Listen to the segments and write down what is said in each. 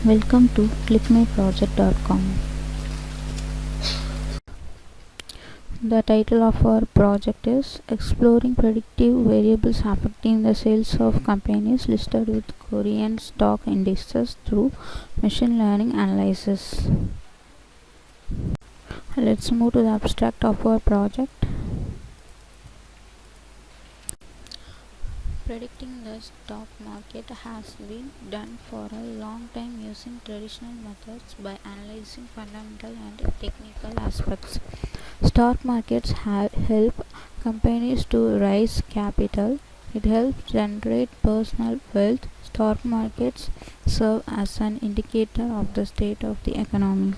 Welcome to ClickMyProject.com. The title of our project is Exploring Predictive Variables Affecting the Sales of Companies Listed with Korean Stock Indices Through Machine Learning Analysis. Let's move to the abstract of our project. Predicting the stock market has been done for a long time using traditional methods by analyzing fundamental and technical aspects. Stock markets help companies to raise capital. It helps generate personal wealth. Stock markets serve as an indicator of the state of the economy.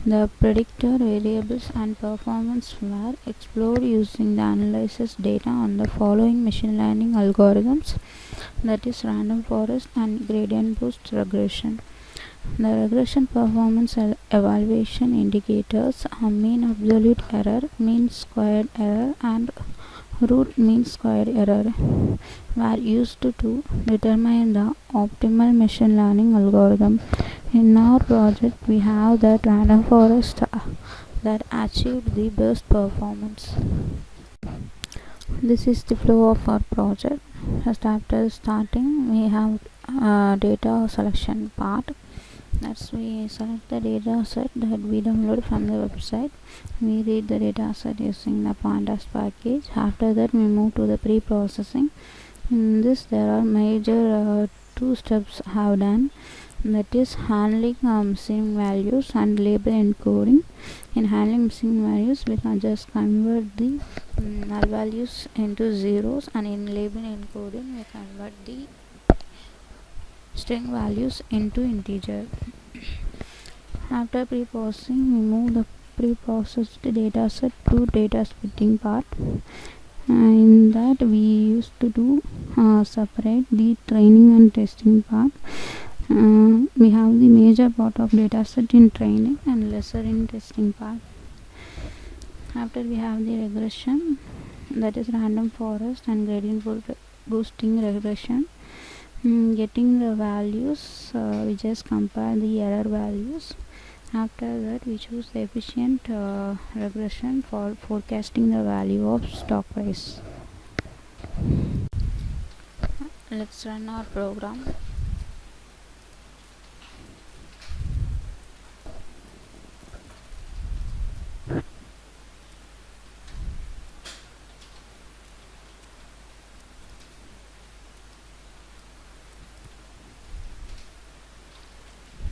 The predictor variables and performance were explored using the analysis data on the following machine learning algorithms, that is random forest and gradient boost regression. The regression performance evaluation indicators are mean absolute error, mean squared error and root mean squared error were used to determine the optimal machine learning algorithm. In our project, we have that random forest that achieved the best performance. This is the flow of our project. Just after starting, we have data selection part. That's we select the data set that we download from the website. We read the data set using the pandas package. After that, we move to the pre-processing. In this, there are major two steps I have done. That is handling missing values and label encoding. In handling missing values, we can just convert the null values into zeros, and in label encoding, we convert the string values into integer. After pre-processing, we move the pre-processed data set to data splitting part. In that, we used to do separate the training and testing part. We have the major part of data set in training and lesser in testing part. After we have the regression, that is random forest and gradient boosting regression. Getting the values, we just compare the error values. After that, we choose the efficient regression for forecasting the value of stock price. Let's run our program.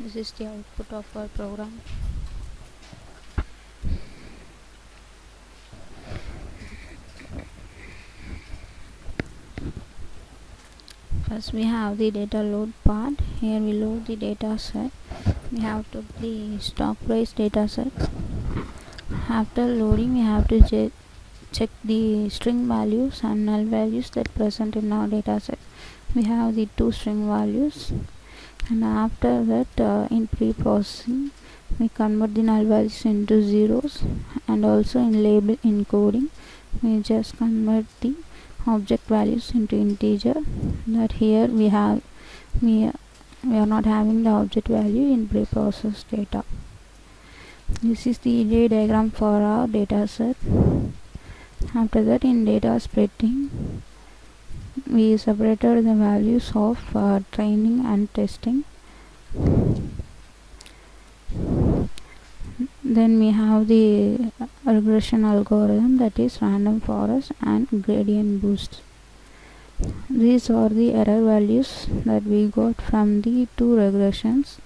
This is the output of our program. First, we have the data load part. Here we load the data set. We have to the stock price data set. After loading, we have to check the string values and null values that present in our data set. We have the two string values. And after that, in pre-processing, we convert the null values into zeros, and also in label encoding, we just convert the object values into integer. That here we are not having the object value in pre-processed data. This is the array diagram for our data set. After that, in data splitting, we separated the values of training and testing. Then we have the regression algorithm, that is random forest and gradient boost. These are the error values that we got from the two regressions.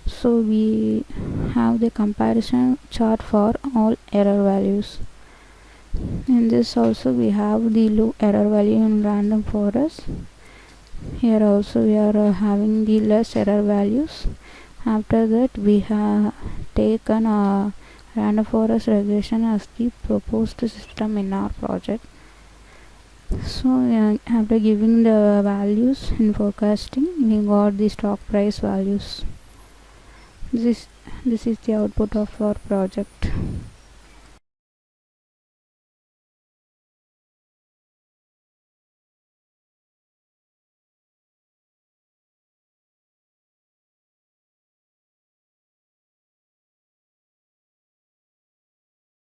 So we have the comparison chart for all error values. In this also we have the low error value in random forest. Here also we are having the less error values. After that, we have taken random forest regression as the proposed system in our project. So after giving the values in forecasting, we got the stock price values. This is the output of our project.